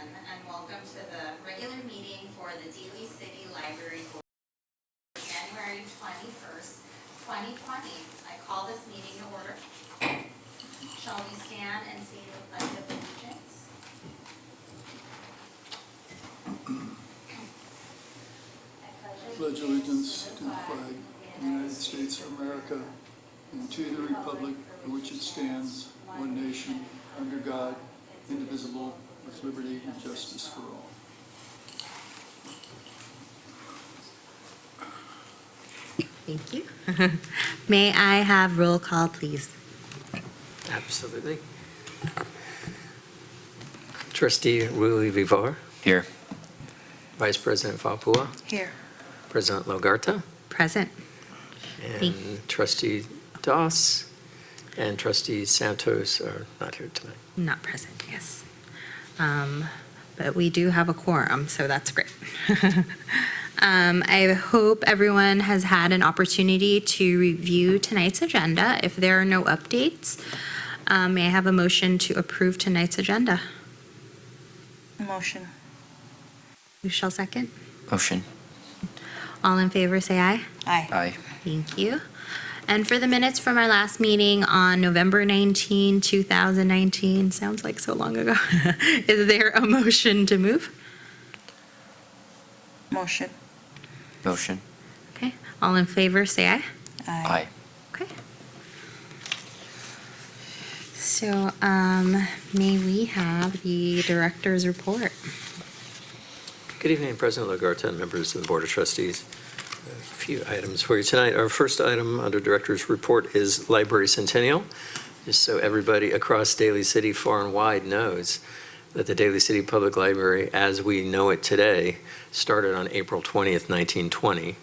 and welcome to the regular meeting for the Daly City Library Board, January 21st, 2020. I call this meeting to order. Shall we stand and say the pledge of allegiance? Pledge allegiance to the flag of the United States of America and to the republic for which it stands, one nation, under God, indivisible, with liberty and justice for all. Thank you. May I have roll call, please? Absolutely. Trustee Willie Vivar. Here. Vice President Fapua. Here. President Logarta. Present. And Trustee Doss and Trustee Santos are not here tonight. Not present, yes. But we do have a quorum, so that's great. I hope everyone has had an opportunity to review tonight's agenda. If there are no updates, may I have a motion to approve tonight's agenda? Motion. Who shall second? Motion. All in favor, say aye. Aye. Aye. Thank you. And for the minutes from our last meeting on November 19, 2019, sounds like so long ago, is there a motion to move? Motion. Motion. Okay, all in favor, say aye. Aye. Okay. So, may we have the director's report? Good evening, President Logarta and members of the Board of Trustees. A few items for you tonight. Our first item under Director's Report is Library Centennial. Just so everybody across Daly City far and wide knows that the Daly City Public Library, as we know it today, started on April 20th, 1920.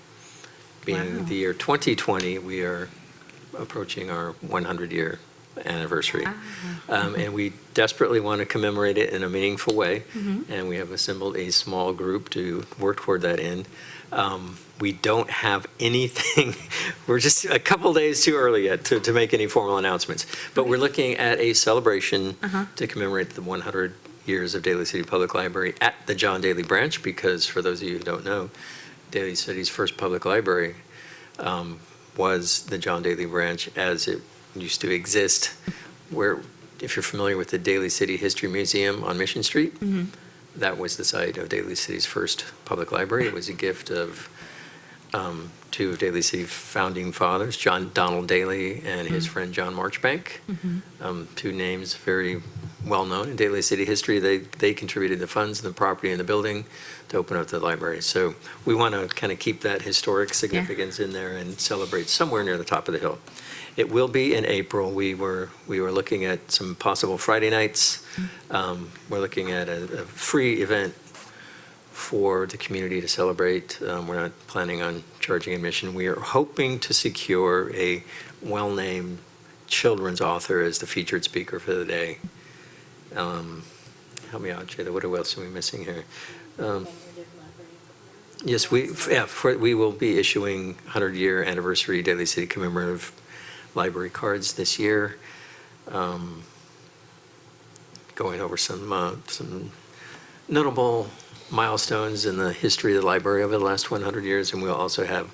Being Wow. the year 2020, we are approaching our 100-year anniversary. And we desperately want to commemorate it in a meaningful way. And we have assembled a small group to work toward that end. We don't have anything, we're just a couple days too early yet to make any formal announcements. But we're looking at a celebration to commemorate the 100 years of Daly City Public Library at the John Daly branch, because for those of you who don't know, Daly City's first public library was the John Daly branch as it used to exist, where, if you're familiar with the Daly City History Museum on Mission Street, that was the site of Daly City's first public library. It was a gift of two of Daly City founding fathers, Donald Daly and his friend John Marchbank, two names very well known in Daly City history. They contributed the funds and the property and the building to open up the library. So we want to kind of keep that historic significance in there and celebrate somewhere near the top of the hill. It will be in April. We were looking at some possible Friday nights. We're looking at a free event for the community to celebrate. We're not planning on charging admission. We are hoping to secure a well-named children's author as the featured speaker for the day. Help me out, Jada. What else are we missing here? Yes, we will be issuing 100-year anniversary Daly City commemorative library cards this year. Going over some notable milestones in the history of the library over the last 100 years, and we'll also have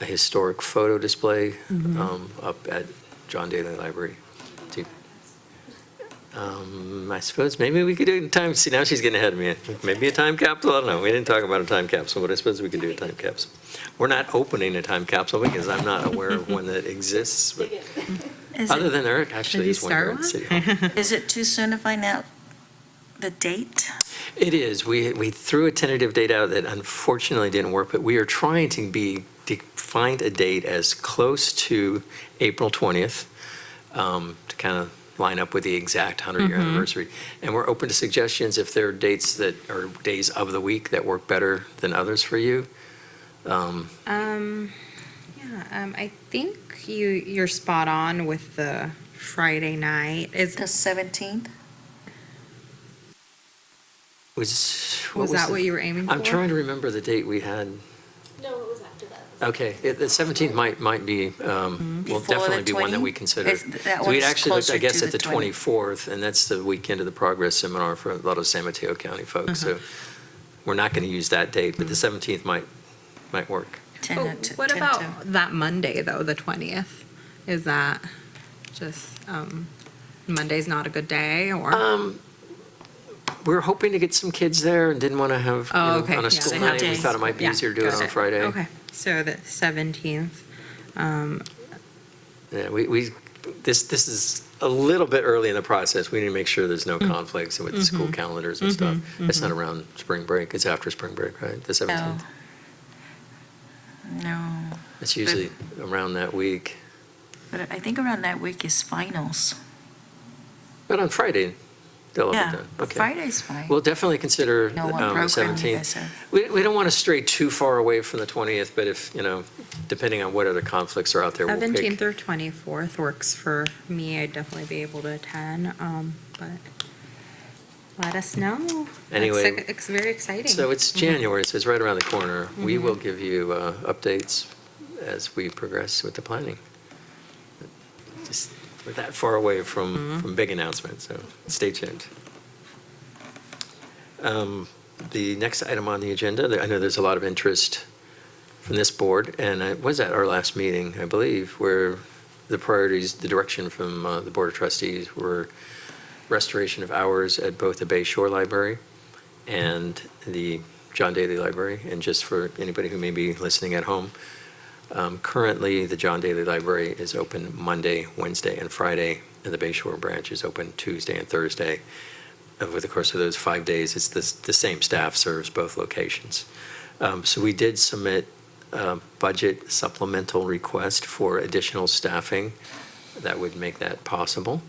a historic photo display up at John Daly Library. I suppose maybe we could do a time, see now she's getting ahead of me, maybe a time capsule, I don't know, we didn't talk about a time capsule, but I suppose we could do a time capsule. We're not opening a time capsule because I'm not aware of one that exists, but other than Eric actually is one here at City Hall. Is it too soon to find out the date? It is. We threw a tentative date out that unfortunately didn't work, but we are trying to find a date as close to April 20th to kind of line up with the exact 100-year anniversary. And we're open to suggestions if there are dates that are days of the week that work better than others for you. I think you're spot on with the Friday night. The 17th? Was that what you were aiming for? I'm trying to remember the date we had. No, it was after that. Okay, the 17th might be, will Before the definitely be one that 20? we consider. That So we'd one's actually looked, I closer guess, to at the the 20. 24th, and that's the weekend of the Progress Seminar for a lot of San Mateo County folks. So we're not going to use that date, but the 17th might work. 10 Oh, to- what 10 about to- that Monday, though, the 20th? Is that just, Monday's not a good day, or? We're hoping to get some kids there and didn't want to have, you Oh, know, okay, on a yeah, school they night. have We days. thought it might be Yeah, easier to do it got on Friday. Okay, so the 17th. Yeah, this is a little bit early in the process. We need to make sure there's no conflicts with the school calendars and stuff. It's not around spring break, it's after spring break, right? The 17th. No, It's usually around that week. but I think around that week is finals. But on Friday, they'll have Yeah, it done. Okay. Friday's fine. We'll definitely consider Know what the program you 17th. guys have. We don't want to stray too far away from the 20th, but if, you know, depending on what other conflicts are out there, we'll pick. 17th or 24th works for me. I'd definitely be able to attend, but let us know. Anyway, It's very exciting. So it's January, so it's right around the corner. We will give you updates as we progress with the planning. Just, we're that far away from big announcements, so stay tuned. The next item on the agenda, I know there's a lot of interest from this board, and it was at our last meeting, I believe, where the priorities, the direction from the Board of Trustees were restoration of hours at both the Bay Shore Library and the John Daly Library. And just for anybody who may be listening at home, currently the John Daly Library is open Monday, Wednesday, and Friday, and the Bay Shore branch is open Tuesday and Thursday. Over the course of those 5 days, it's the same staff serves both locations. So we did submit a budget supplemental request for additional staffing that would make that possible.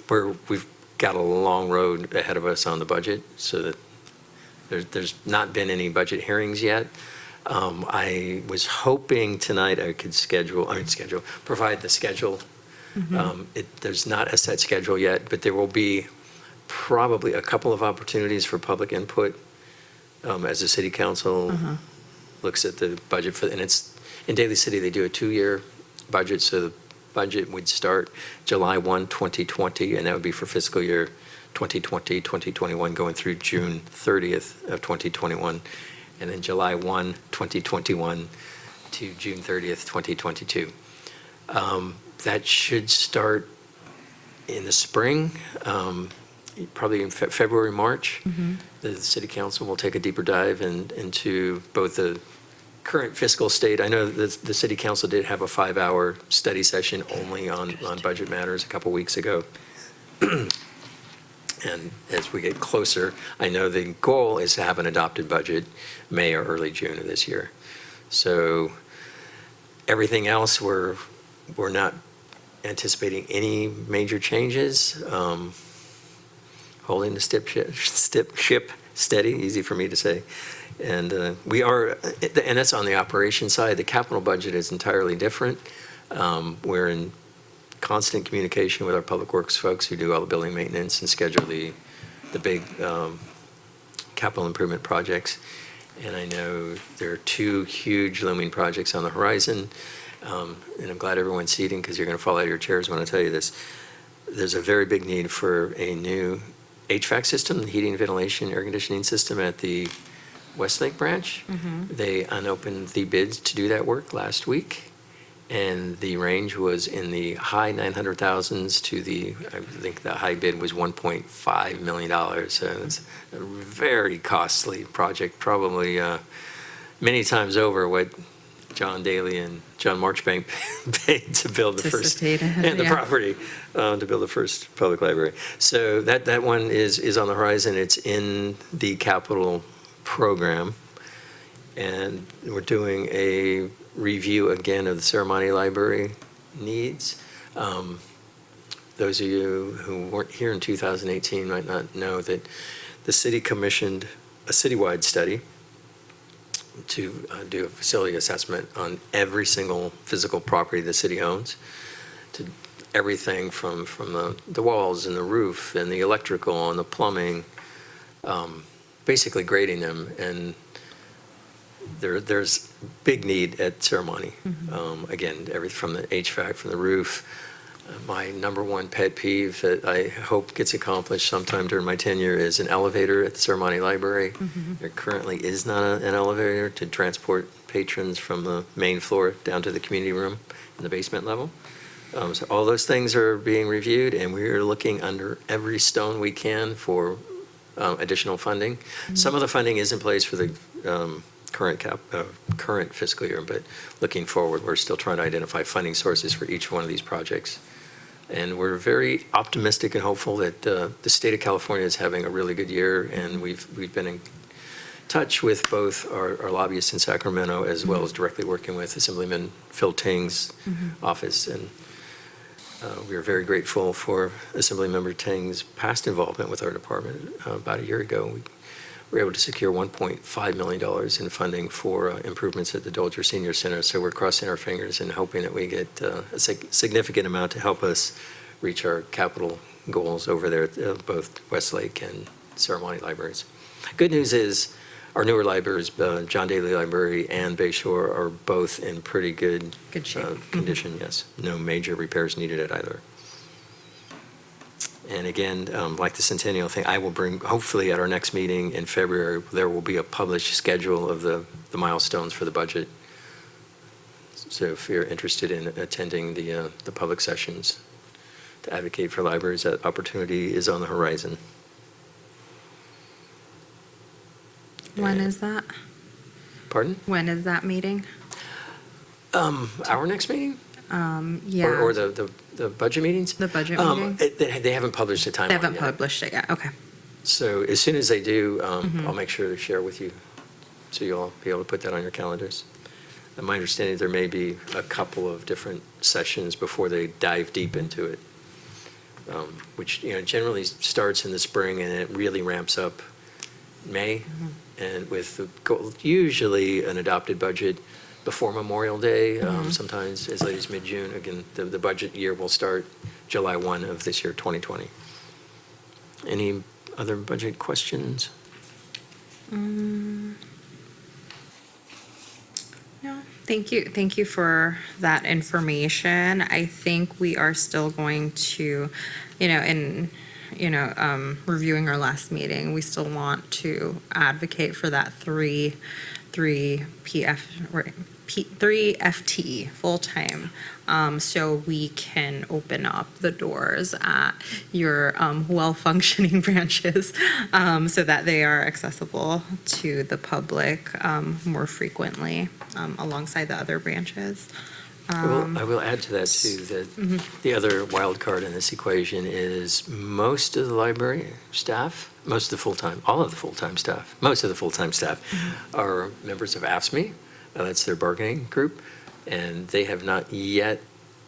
We've got a long road ahead of us on the budget, so that there's not been any budget hearings yet. I was hoping tonight I could provide the schedule. There's not a set schedule yet, but there will be probably a couple of opportunities for public input as the city council looks at the budget for, and it's, in Daly City, they do a 2-year budget, so the budget would start July 1, 2020, and that would be for fiscal year 2020, 2021, going through June 30th of 2021, and then July 1, 2021 to June 30th, 2022. That should start in the spring, probably in February, March. The city council will take a deeper dive into both the current fiscal state. I know that the city council did have a 5-hour study session only on budget matters a couple weeks ago. And as we get closer, I know the goal is to have an adopted budget May or early June of this year. So everything else, we're not anticipating any major changes. Holding the ship steady, easy for me to say. And we are, and that's on the operations side. The capital budget is entirely different. We're in constant communication with our public works folks who do all the building maintenance and schedule the big capital improvement projects. And I know there are 2 huge looming projects on the horizon. And I'm glad everyone's seating, because you're going to fall out of your chairs when I tell you this. There's a very big need for a new HVAC system, heating, ventilation, air conditioning system at the Westlake branch. They unopened the bids to do that work last week, and the range was in the high 900,000s to I think the high bid was $1.5 million. So it's a very costly project, probably many times over what John Daly and John Marchbank paid to build the first, sustain it, and the yeah. property to build the first public library. So that one is on the horizon. It's in the capital program, and we're doing a review again of the ceremony library needs. Those of you who weren't here in 2018 might not know that the city commissioned a citywide study to do a facility assessment on every single physical property the city owns, to everything from the walls and the roof and the electrical and the plumbing, basically grading them. And there's big need at Ceremony. Again, everything from the HVAC, from the roof. My number one pet peeve that I hope gets accomplished sometime during my tenure is an elevator at the Ceremony Library. There currently is not an elevator to transport patrons from the main floor down to the community room in the basement level. So all those things are being reviewed, and we're looking under every stone we can for additional funding. Some of the funding is in place for the current fiscal year, but looking forward, we're still trying to identify funding sources for each one of these projects. And we're very optimistic and hopeful that the state of California is having a really good year, and we've been in touch with both our lobbyists in Sacramento as well as directly working with Assemblyman Phil Ting's office. And we are very grateful for Assemblymember Ting's past involvement with our department. About a year ago, we were able to secure $1.5 million in funding for improvements at the Dolger Senior Center. So we're crossing our fingers and hoping that we get a significant amount to help us reach our capital goals over there at both Westlake and Ceremony libraries. Good news is our newer libraries, John Daly Library and Bayshore, are both in pretty good shape. Condition, yes. No major repairs needed at either. And again, like the Centennial thing, I will bring, hopefully at our next meeting in February, there will be a published schedule of the milestones for the budget. So if you're interested in attending the public sessions to advocate for libraries, that opportunity is on the horizon. When is that? Pardon? When is that meeting? Our next meeting? Yeah. Or the budget meetings? The budget meeting? They haven't published a timeline They haven't yet. published it yet, okay. So as soon as they do, I'll make sure to share with you, so you'll be able to put that on your calendars. And my understanding, there may be a couple of different sessions before they dive deep into it, which generally starts in the spring and it really ramps up May, and with the goal, usually an adopted budget before Memorial Day, sometimes as late as mid-June. Again, the budget year will start July 1 of this year, 2020. Any other budget questions? No, thank you. Thank you for that information. I think we are still going to, reviewing our last meeting, we still want to advocate for that three FTE full-time, so we can open up the doors at your well-functioning branches, so that they are accessible to the public more frequently, alongside the other branches. I will add to that too, that the other wild card in this equation is most of the library staff, most of the full-time staff are members of AFSCME. That's their bargaining group, and they have not yet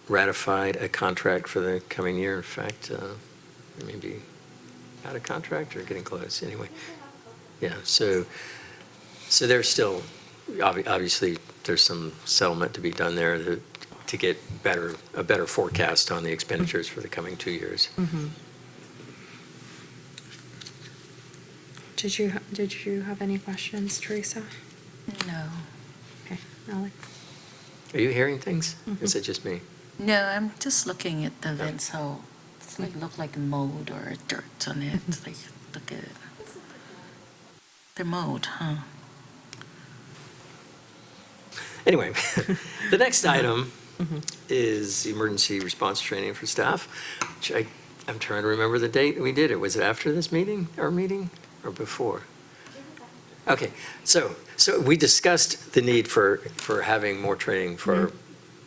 ratified a contract for the coming year. In fact, they may be out of contract or getting close. Anyway, yeah. So there's still obviously there's some settlement to be done there to get a better forecast on the expenditures for the coming 2 years. Did you have any questions, Teresa? No. Okay, Alex? Are you hearing things? Is it just me? No, I'm just looking at the vents, how it's look like mold or dirt on it. Like, look at it. They're mold, huh? Anyway, the next item is emergency response training for staff, which I'm trying to remember the date we did it. Was it after this meeting, our meeting, or before? Okay, so we discussed the need for having more training for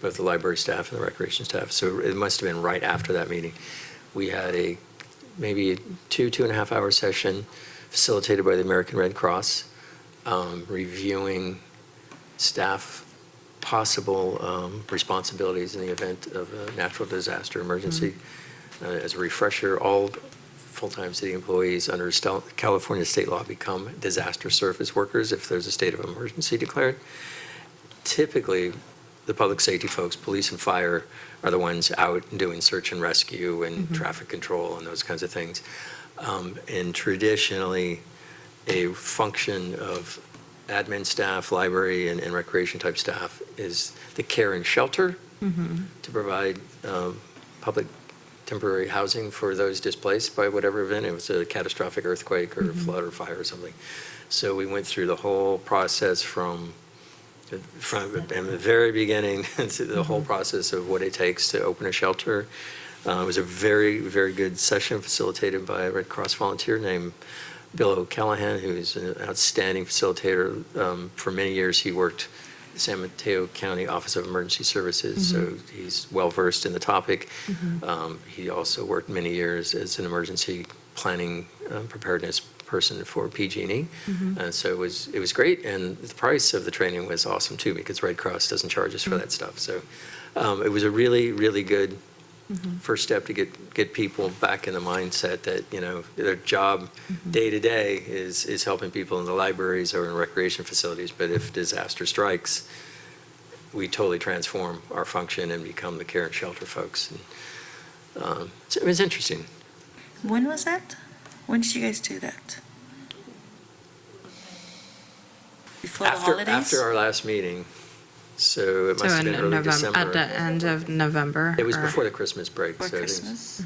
both the library staff and the recreation staff. So it must have been right after that meeting. We had maybe a 2.5 hour session facilitated by the American Red Cross, reviewing staff possible responsibilities in the event of a natural disaster emergency. As a refresher, all full-time city employees under California state law become disaster service workers if there's a state of emergency declared. Typically, the public safety folks, police and fire, are the ones out doing search and rescue and traffic control and those kinds of things. And traditionally, a function of admin staff, library, and recreation type staff is the care and shelter to provide public temporary housing for those displaced by whatever event. It was a catastrophic earthquake or flood or fire or something. So we went through the whole process from the very beginning to the whole process of what it takes to open a shelter. It was a very, very good session facilitated by a Red Cross volunteer named Bill O'Callahan, who's an outstanding facilitator. For many years, he worked at the San Mateo County Office of Emergency Services, so he's well-versed in the topic. He also worked many years as an emergency planning preparedness person for PG&E. So it was great, and the price of the training was awesome too, because Red Cross doesn't charge us for that stuff. So it was a really, really good first step to get people back in the mindset that, you know, their job day to day is helping people in the libraries or in recreation facilities. But if disaster strikes, we totally transform our function and become the care and shelter folks. And, it was interesting. When was that? When did you guys do that? Before the holidays? After our last meeting, so it must have been early December. At the end of November? It was or- before the Christmas break. Before so it was- Christmas?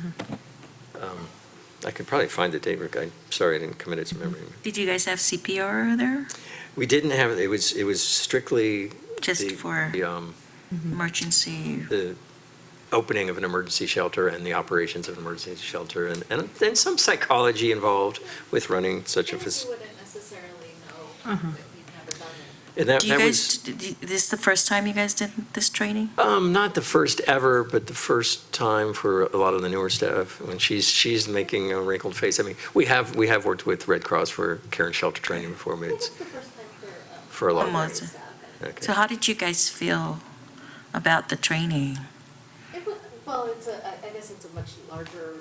I could probably find the date, Rick. I'm sorry, I didn't commit it to memory. Did you guys have CPR there? We didn't have, it was strictly Just the- for emergency? the opening of an emergency shelter and the operations of an emergency shelter, and then some psychology involved with running such a You facility. wouldn't necessarily know if you've never done it. And that Do you that guys, was, this the first time you guys did this training? not the first ever, but the first time for a lot of the newer staff. When she's making a wrinkled face. I mean, we have worked with Red Cross for care and shelter training before, but What's it's the first time for a lot of Almost. staff? okay. So how did you guys feel about the training? It was, well, I guess it's a much larger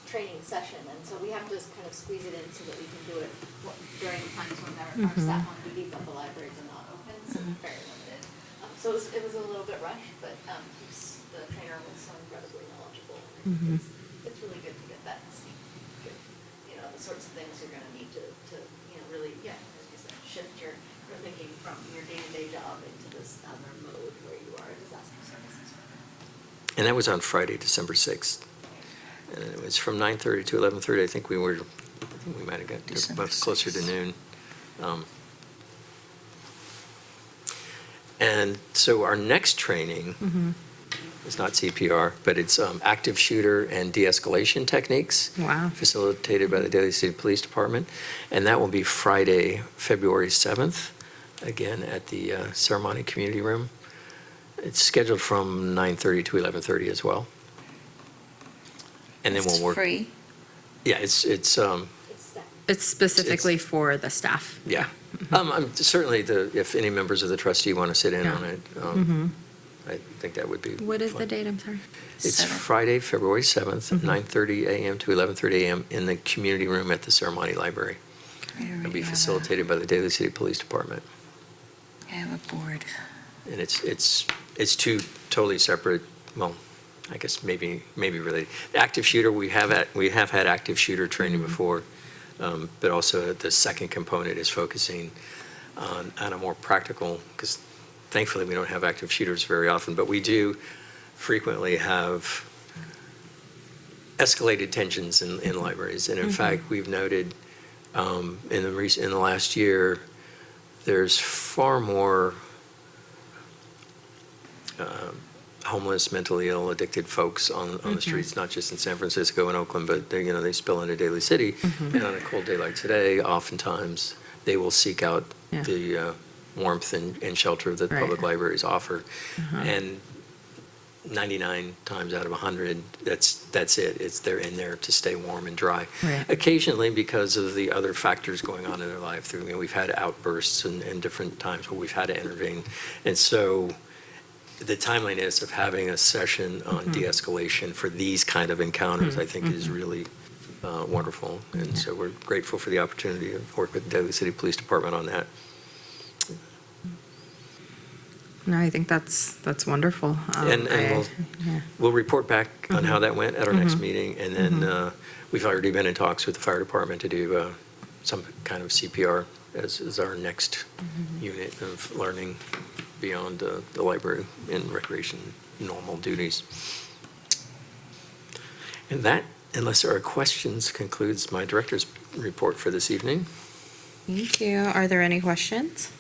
training session, and so we have to kind of squeeze it in so that we can do it during times when our staff on duty, but the libraries are not open, so very limited. So it was a little bit rushed, but the trainer was so incredibly knowledgeable. And it's really good to get that, you know, the sorts of things you're gonna need to, you know, really, yeah, as you said, shift your thinking from your day-to-day job into this other mode where you are a disaster services. And that was on Friday, December 6th. And it was from 9:30 to 11:30. I think we might have got December much closer to 6th. noon. And so our next training is not CPR, but it's active shooter and de-escalation techniques. Wow. Facilitated by the Daly City Police Department. And that will be Friday, February 7th, again at the Ceremony Community Room. It's scheduled from 9:30 to 11:30 as well. And then we'll work. Free? Yeah, it's It's staff. It's specifically for the staff. yeah. Certainly, if any members of the trustee want to sit in on it, I think that would be What is fun. the date, I'm sorry? It's 7th. Friday, February 7th, 9:30 a.m. to 11:30 a.m. in the community room at the Ceremony Library. It'll be facilitated by the Daly City Police Department. I have a board. And it's two totally separate, well, I guess maybe related. Active shooter, we have had active shooter training before, but also the second component is focusing on a more practical, because thankfully we don't have active shooters very often, but we do frequently have escalated tensions in libraries. And in fact, we've noted in the last year, there's far more homeless, mentally ill, addicted folks on the streets, not just in San Francisco and Oakland, but they spill into Daly City. And on a cold day like today, oftentimes they will seek out Yeah. the warmth and shelter that Right. public libraries offer. And 99 times out of 100, that's it. They're in there to stay warm and dry. Right. Occasionally, because of the other factors going on in their life, we've had outbursts and different times where we've had to intervene. And so the timeliness of having a session on de-escalation for these kind of encounters, I think, is really wonderful. And so we're grateful for the opportunity to work with the Daly City Police Department on that. No, I think that's wonderful. And we'll report back on how that went at our next meeting. And then we've already been in talks with the fire department to do some kind of CPR as our next unit of learning beyond the library and recreation normal duties. And that, unless there are questions, concludes my director's report for this evening. Thank you. Are there any questions?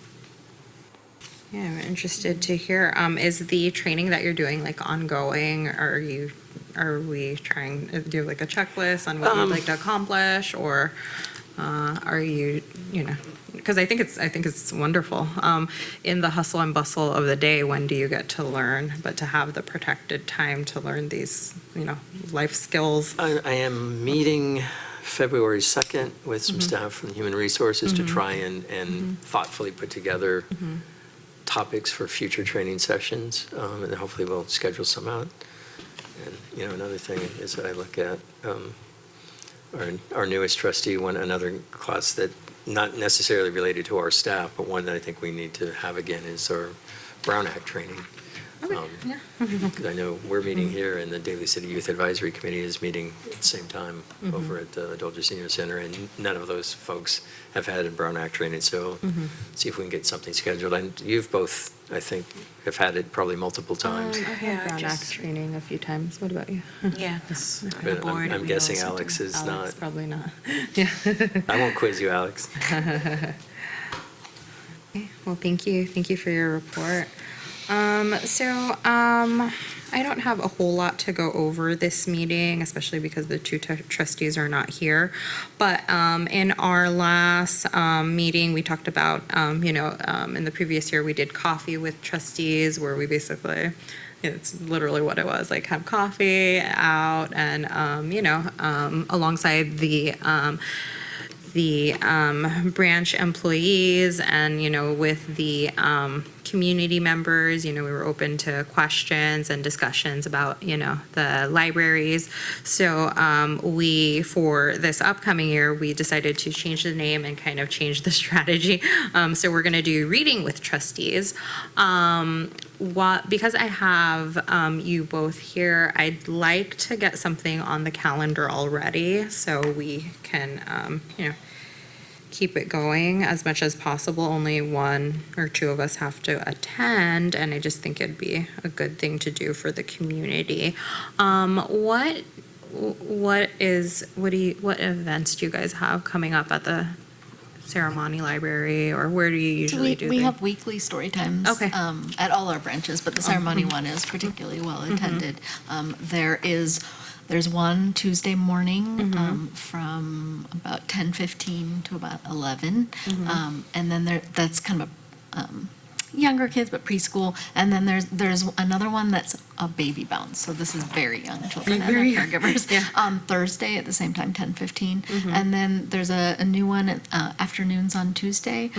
Yeah, I'm interested to hear. Is the training that you're doing like ongoing? Are we trying to do like a checklist on what you'd like to accomplish, or are you, because I think it's wonderful. In the hustle and bustle of the day, when do you get to learn? But to have the protected time to learn these, life skills. I am meeting February 2nd with some staff from Human Resources to try and thoughtfully put together topics for future training sessions, and hopefully we'll schedule some out. And, another thing is I look at our newest trustee, another class that not necessarily related to our staff, but one that I think we need to have again is our Brown Act training. Because I know we're meeting here, and the Daly City Youth Advisory Committee is meeting at the same time over at the Dolger Senior Center, and none of those folks have had a Brown Act training, so see if we can get something scheduled. And you've both, I think, have had it probably multiple times. I've had Brown Act training a few times. What about you? Yeah, because But I'm guessing Alex is Alex, not. probably not. Yeah. I won't quiz you, Alex. Okay, well, thank you. Thank you for your report. I don't have a whole lot to go over this meeting, especially because the two trustees are not here. But in our last meeting, we talked about, in the previous year, we did coffee with trustees where we basically, it's literally what it was, like have coffee out and, alongside the branch employees and, with the community members, we were open to questions and discussions about, the libraries. So for this upcoming year, we decided to change the name and kind of change the strategy. So we're going to do reading with trustees. Because I have you both here, I'd like to get something on the calendar already so we can, keep it going as much as possible. Only one or two of us have to attend, and I just think it'd be a good thing to do for the community. What events do you guys have coming up at the Ceremony Library, or where do you usually do We things? have weekly story times Okay. at all our branches, but the ceremony one is particularly well attended. There's one Tuesday morning from about 10:15 to about 11, and then that's kind of younger kids, but preschool. And then there's another one that's a baby bounce. So this is very young children and their caregivers. On Thursday at the same time, 10:15, and then there's a new one at afternoons on Tuesday.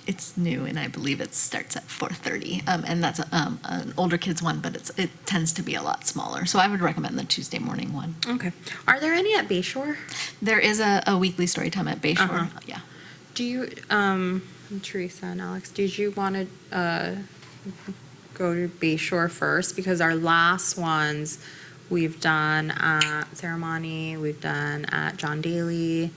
It's new, and I believe it starts at 4:30, and that's an older kids one, but it tends to be a lot smaller. So I would recommend the Tuesday morning one. Okay. Are there any at Bayshore? There is a weekly story time at Bayshore. Yeah. Do you, Teresa and Alex, did you want to go to Bayshore first? Because our last ones, we've done at Ceremony, we've done at John Daly,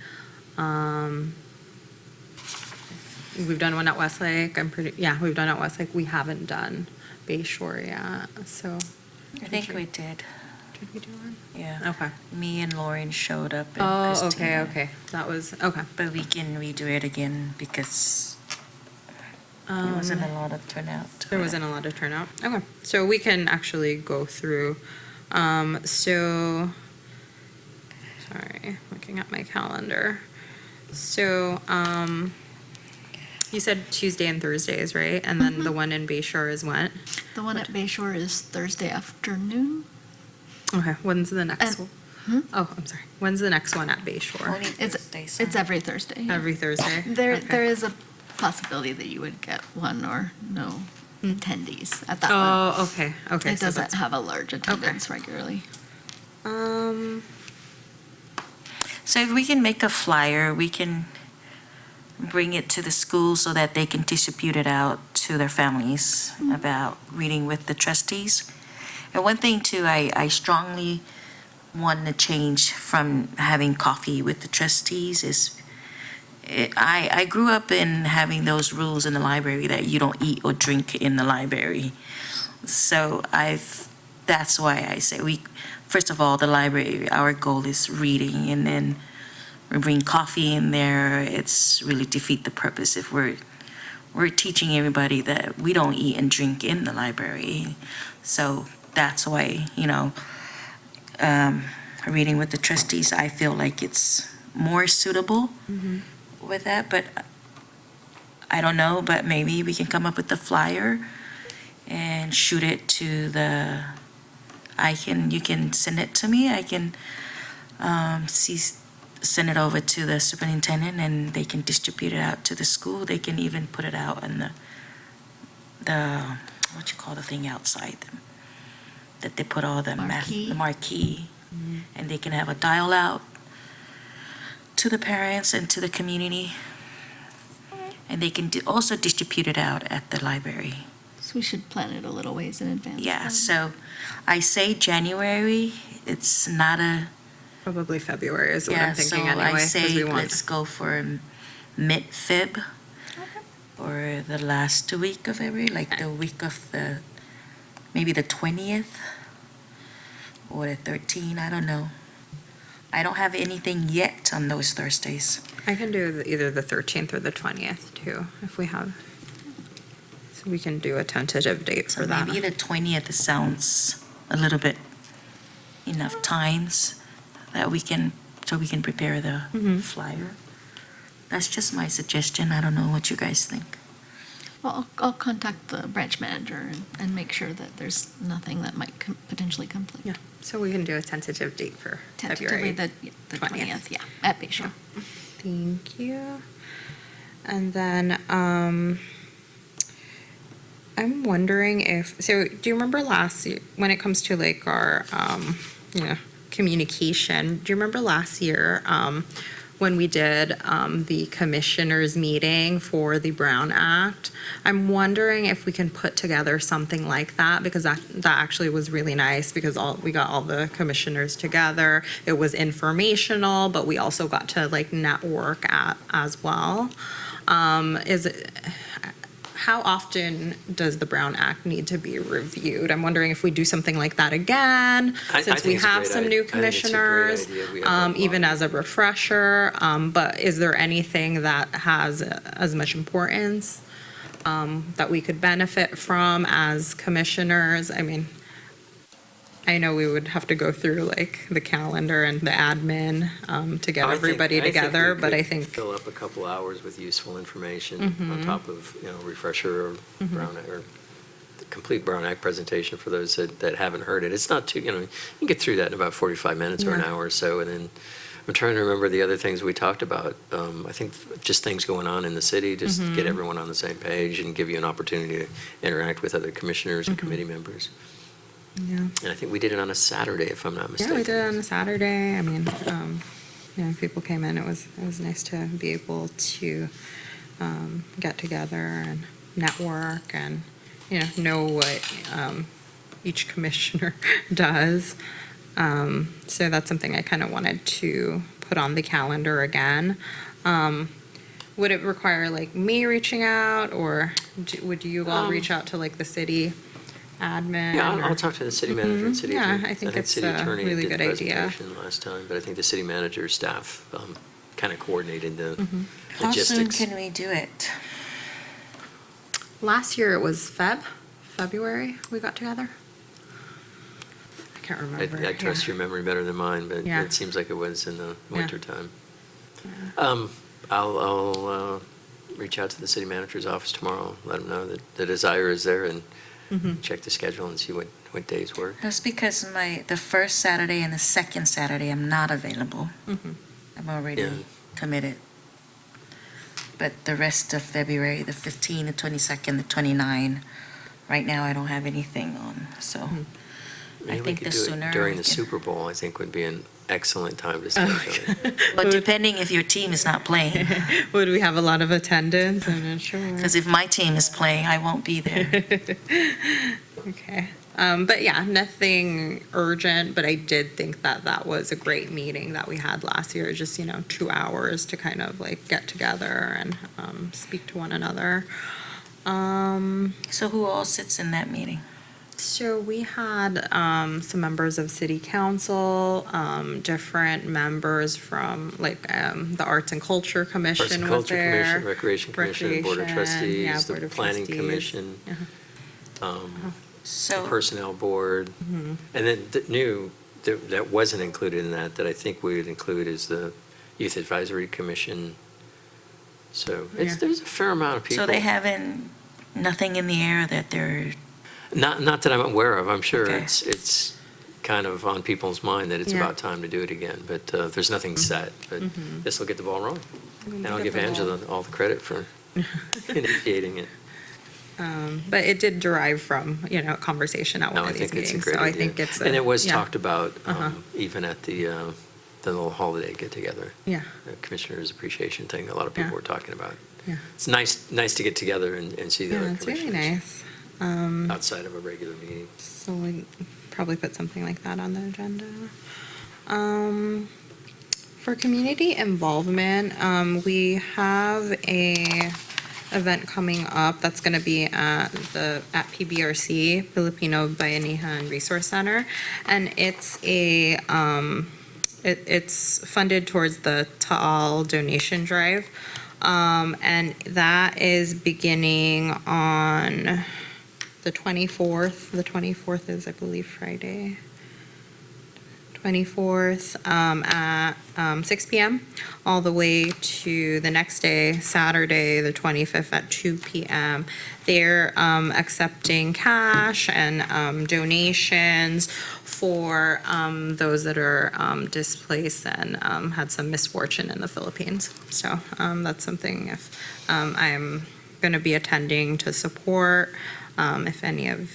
we've done one at Westlake. We've done at Westlake. We haven't done Bayshore yet, so. I think we did. Did we do one? Yeah. Okay. Me and Lauren showed up. And Oh, Christina. okay. That was, okay. But we can redo it again because there wasn't a lot of turnout. There wasn't a lot of turnout. Okay, so we can actually go through. Sorry, looking at my calendar. So, you said Tuesday and Thursdays, right? And then the one in Bayshore is when? The one at Bayshore is Thursday afternoon. Okay, when's the next one? Oh, I'm sorry. When's the next one at Bayshore? Only Thursdays, It's huh? every Thursday. Every Thursday? There Okay. is a possibility that you would get one or no attendees at that one. Oh, okay. It So doesn't that's- have a large attendance regularly. So if we can make a flyer, we can bring it to the school so that they can distribute it out to their families about reading with the trustees. And one thing too, I strongly want to change from having coffee with the trustees is, I grew up in having those rules in the library that you don't eat or drink in the library. So that's why I say first of all, the library, our goal is reading, and then we bring coffee in there. It's really defeat the purpose if we're teaching everybody that we don't eat and drink in the library. So that's why, reading with the trustees, I feel like it's more suitable with that, but I don't know, but maybe we can come up with the flyer and shoot it to you can send it to me. I can send it over to the superintendent, and they can distribute it out to the school. They can even put it out on the what you call the thing outside that they put all the Marquee. the marquee, and they can have a dial out to the parents and to the community, and they can also distribute it out at the library. So we should plan it a little ways in advance. Yeah, then. so I say January. It's not a Probably February is what yeah. I'm thinking So anyway. I 'cause say we want- let's go for mid-Feb or the last week of February, like the week of maybe the 20th or the 13th. I don't know. I don't have anything yet on those Thursdays. I can do either the 13th or the 20th too, if we have. So we can do a tentative date So for that. maybe the 20th sounds a little bit enough times that we can prepare the flyer. That's just my suggestion. I don't know what you guys think. Well, I'll contact the branch manager and make sure that there's nothing that might potentially conflict. Yeah, so we can do a tentative date for Tentatively, February. the 20th. 20th, yeah, at Bayshore. Thank you. And then, I'm wondering so do you remember last year, when it comes to like our, communication, do you remember last year, when we did, the commissioners meeting for the Brown Act? I'm wondering if we can put together something like that, because that actually was really nice, because we got all the commissioners together. It was informational, but we also got to like network as well. How often does the Brown Act need to be reviewed? I'm wondering if we do something like that again, I since think we it's a have great some idea. new I think it's a great commissioners, idea. We have a even lot. as a refresher. But is there anything that has as much importance that we could benefit from as commissioners? I mean, I know we would have to go through like the calendar and the admin to get everybody together, but I think. Fill up a couple hours with useful information on top of, refresher or Brown Act, or the complete Brown Act presentation for those that haven't heard it. It's not too, you can get through that in about 45 minutes or an Yeah. hour or so. And then I'm trying to remember the other things we talked about. I think just things going on in the city, just to get everyone on the same page and give you an opportunity to interact with other commissioners and committee members. Yeah. And I think we did it on a Saturday, if I'm not mistaken. Yeah, we did it on a Saturday. I mean, people came in. It was nice to be able to get together and network and know what each commissioner does. So that's something I kind of wanted to put on the calendar again. Would it require like me reaching out, or would you all reach out to like the city admin? Yeah, I'll or- talk to the city manager and city Yeah, attorney. I think it's city a attorney really did the good idea. presentation last time, but I think the city manager's staff kind of coordinated the How soon logistics. can we do it? Last year it was February we got together. I can't remember. I trust your memory better than mine, but Yeah. it seems like it was in the Yeah. wintertime. I'll reach out to the city manager's office tomorrow, let them know that the desire is there, and check the schedule and see what days work. That's because the first Saturday and the second Saturday, I'm not available. I'm already Yeah. committed. But the rest of February, the 15th, the 22nd, the 29th, right now I don't have anything on, so Maybe we think could the do it sooner during we the can- Super Bowl, I think would be an excellent time to schedule it. But depending if your team is not playing, Would we have a lot of attendance? I'm not sure. because if my team is playing, I won't be there. Okay. But yeah, nothing urgent, but I did think that that was a great meeting that we had last year, just, 2 hours to kind of like get together and speak to one another. So who all sits in that meeting? So we had some members of city council, different members from like the Arts and Culture Commission Arts and was Culture there. Commission, Recreation Commission, Board of Recreation, yeah, Trustees, the Board of Planning Trustees. Commission, the So, Personnel Board. Mm-hmm. And then the new, that wasn't included in that I think we would include is the Youth Advisory Commission. So Yeah. there's a fair amount of people. so they haven't, nothing in the air that they're, Not that I'm aware of. I'm sure Okay. it's kind of on people's mind that it's Yeah. about time to do it again, but there's nothing set. But this will get the ball rolling. And I'll give Angela all the credit for initiating it. But it did derive from, a conversation at No, one I of these think it's a meetings. great So I idea. think it's. And it was yeah. talked about Uh-huh. even at the little holiday get-together, Yeah, the Commissioners' Appreciation thing, a lot of people Yeah. were talking about. yeah. It's nice to get together and see the Yeah, other it's really commissioners nice. outside of a regular meeting. So we probably put something like that on the agenda. For community involvement, we have a event coming up that's going to be at PBRC, Filipino Bayanihan and Resource Center, and it's it's funded towards the Taal donation drive, and that is beginning on the 24th. The 24th is, I believe, Friday. 24th at 6 p.m. all the way to the next day, Saturday, the 25th at 2 p.m. They're accepting cash and donations for those that are displaced and had some misfortune in the Philippines. So that's something if I'm going to be attending to support. If any of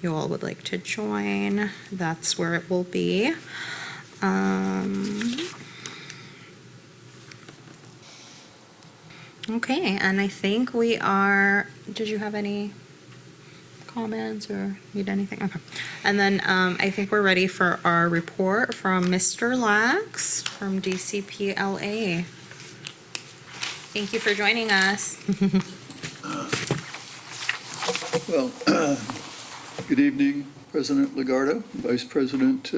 you all would like to join, that's where it will be. Okay, and I think we are, did you have any comments or need anything? Okay. And then I think we're ready for our report from Mr. Lax from DCPLA. Thank you for joining us. Well, good evening, President Legarda, Vice President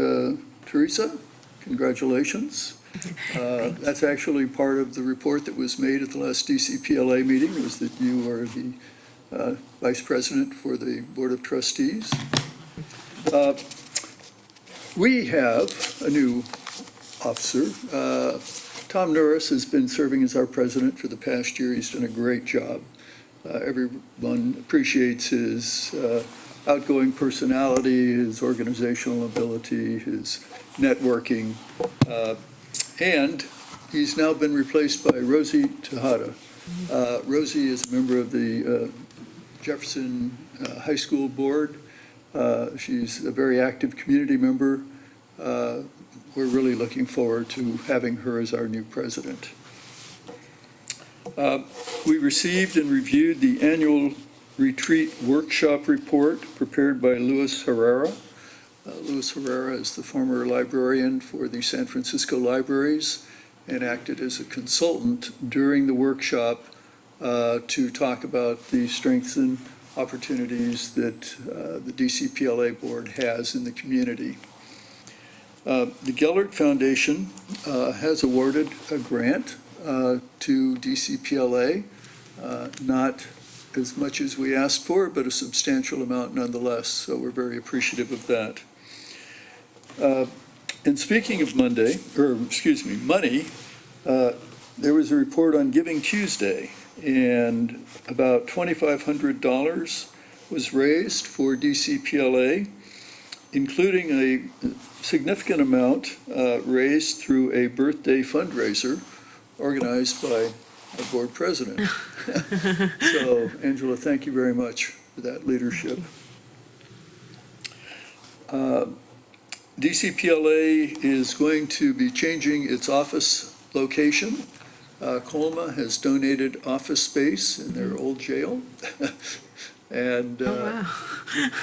Teresa. Congratulations. That's actually part of the report that was made at the last DCPLA meeting, was that you are the Vice President for the Board of Trustees. We have a new officer. Tom Norris has been serving as our president for the past year. He's done a great job. Everyone appreciates his outgoing personality, his organizational ability, his networking, and he's now been replaced by Rosie Tejada. Rosie is a member of the Jefferson High School Board. She's a very active community member. We're really looking forward to having her as our new president. We received and reviewed the annual retreat workshop report prepared by Luis Herrera. Luis Herrera is the former librarian for the San Francisco Libraries and acted as a consultant during the workshop to talk about the strengths and opportunities that the DCPLA board has in the community. The Gellert Foundation has awarded a grant to DCPLA, not as much as we asked for, but a substantial amount nonetheless, so we're very appreciative of that. And speaking of money, there was a report on Giving Tuesday, and about $2,500 was raised for DCPLA, including a significant amount raised through a birthday fundraiser organized by our board president. So, Angela, thank you very much for that leadership. DCPLA is going to be changing its office location. Colma has donated office space in their old jail. And Wow.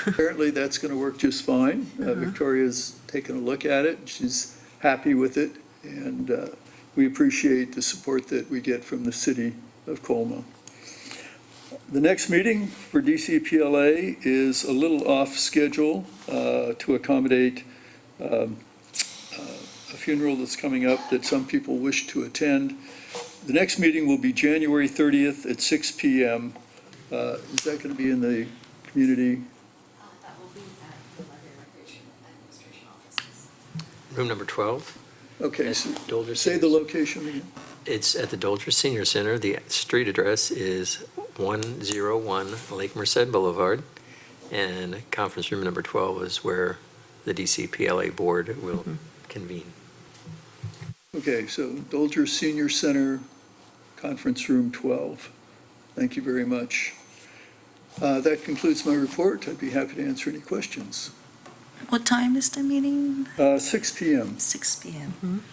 apparently that's going to work just fine. Victoria's taken a look at it. She's happy with it. And we appreciate the support that we get from the city of Colma. The next meeting for DCPLA is a little off schedule to accommodate a funeral that's coming up that some people wish to attend. The next meeting will be January 30th at 6 p.m. Is that going to be in the community? That will be at the Library Recreation Administration offices. Room number 12. Okay, At so Dolger say the Senior- location again. It's at the Dolger Senior Center. The street address is 101 Lake Merced Boulevard. And conference room number 12 is where the DCPLA board will convene. Okay, so Dolger Senior Center, Conference Room 12. Thank you very much. That concludes my report. I'd be happy to answer any questions. What time is the meeting? 6 p.m. 6 p.m.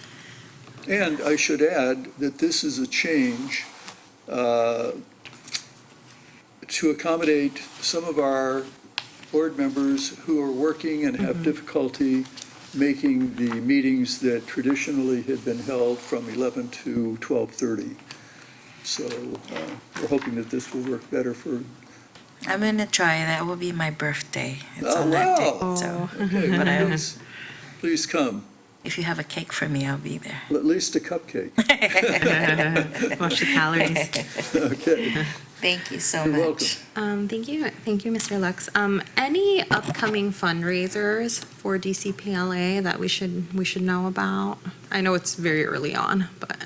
And I should add that this is a change to accommodate some of our board members who are working and have difficulty making the meetings that traditionally had been held from 11 to 12:30. So we're hoping that this will work better for. I'm going to try. That will be my birthday. It's Oh, on that day. wow. So, Okay, but I please come. if you have a cake for me, I'll be there. At least a cupcake. Watch the calories. Okay. Thank you so You're much. welcome. Thank you, Mr. Lux. Any upcoming fundraisers for DCPLA that we should know about? I know it's very early on, but.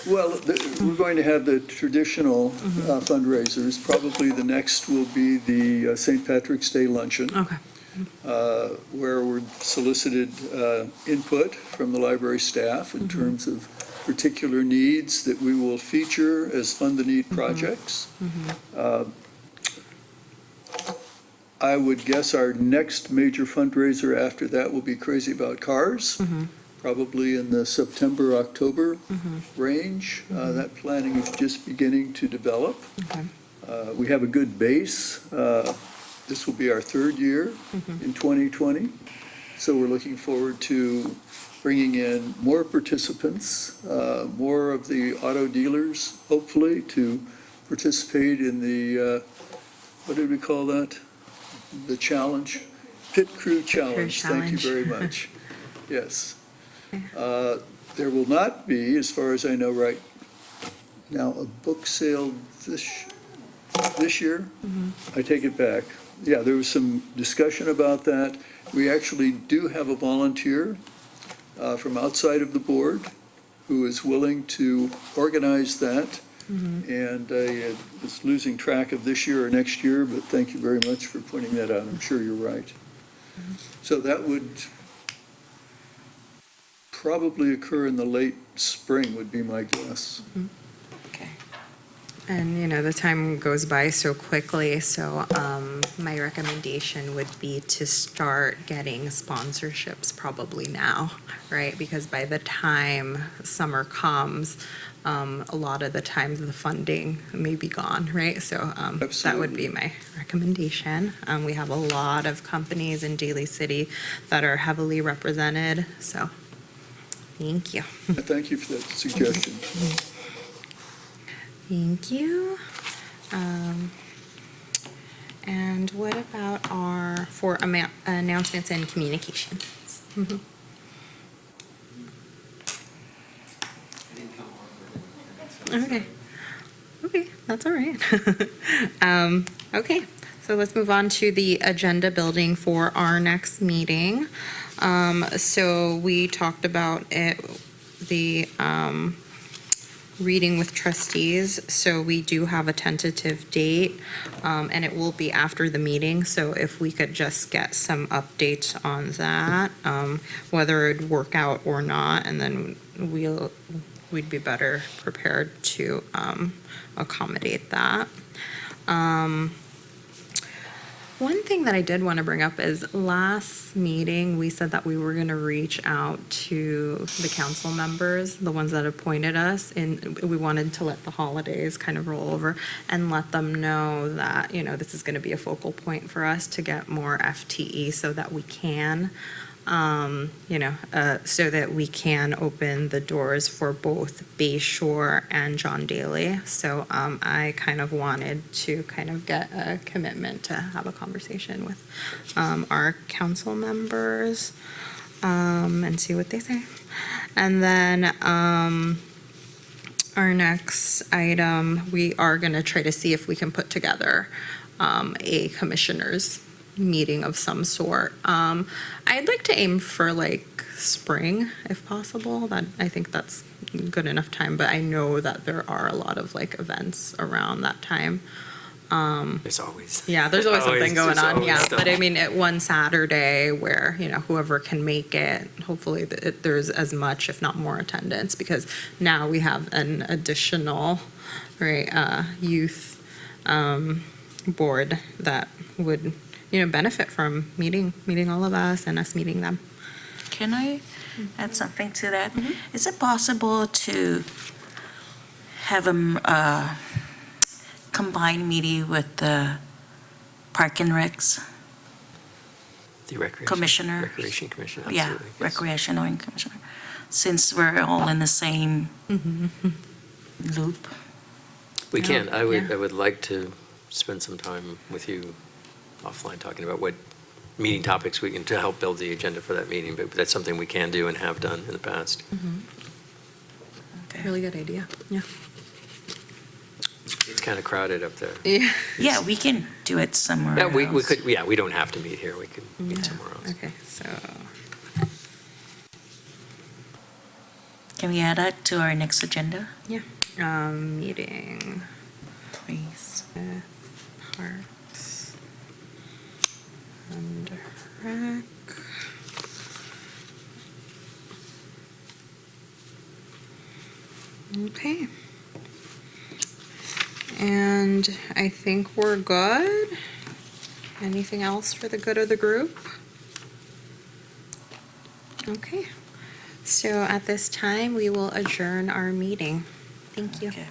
Well, we're going to have the traditional fundraisers. Probably the next will be the St. Patrick's Day Luncheon, Okay. where we're solicited input from the library staff in terms of particular needs that we will feature as Fund the Need projects. I would guess our next major fundraiser after that will be Crazy About Cars, probably in the September, October range. That planning is just beginning to develop. Okay. We have a good base. This will be our third year in 2020. So we're looking forward to bringing in more participants, more of the auto dealers, hopefully, to participate in the, what did we call that? The challenge? Pit Crew Challenge. Thank you Challenge. very much. Yes. There will not be, as far as I know right now, a book sale this year. I take it back. Yeah, there was some discussion about that. We actually do have a volunteer from outside of the board who is willing to organize that. And I was losing track of this year or next year, but thank you very much for pointing that out. I'm sure you're right. So that would probably occur in the late spring, would be my guess. Okay. And, the time goes by so quickly, so my recommendation would be to start getting sponsorships probably now, right? Because by the time summer comes, a lot of the times the funding may be gone, right? So that would be Absolutely. my recommendation. We have a lot of companies in Daly City that are heavily represented, so thank you. Thank you for that suggestion. Thank you. And what about for announcements and communications? Okay. Okay, that's all right. Okay, so let's move on to the agenda building for our next meeting. So we talked about it, the reading with trustees, so we do have a tentative date, and it will be after the meeting, so if we could just get some updates on that, whether it'd work out or not, and then we'd be better prepared to accommodate that. One thing that I did want to bring up is last meeting, we said that we were going to reach out to the council members, the ones that appointed us, and we wanted to let the holidays kind of roll over and let them know that, you know, this is going to be a focal point for us to get more FTE so that we can, so that we can open the doors for both Bay Shore and John Daly. So I kind of wanted to kind of get a commitment to have a conversation with our council members and see what they say. And then our next item, we are going to try to see if we can put together a commissioners meeting of some sort. I'd like to aim for like spring if possible. That I think that's good enough time, but I know that there are a lot of like events around that time. There's always. Yeah, there's always something going there's on, always yeah. stuff. But I mean, at one Saturday where, you know, whoever can make it, hopefully there's as much, if not more attendance, because now we have an additional, right, youth board that would, you know, benefit from meeting all of us and us meeting them. Can I add something to that? Is it possible to have a combined meeting with the Park and Recs? The recreation. Commissioner. Recreation Commission, Yeah, absolutely. yes. recreational and commissioner, since we're all in the same loop. We can. I Yeah. would like to spend some time with you offline talking about what meeting topics we can, to help build the agenda for that meeting, but that's something we can do and have done in the past. Okay. Really good idea, yeah. It's kind of crowded up there. Yeah. Yeah, we can do it somewhere Yeah, we else. could, we don't have to meet here. We could meet Yeah. somewhere else. Okay, so, Can we add that to our next agenda, yeah, meeting please? with Parks and Rec. Okay. And I think we're good. Anything else for the good of the group? Okay. So at this time, we will adjourn our meeting. Thank you. Okay.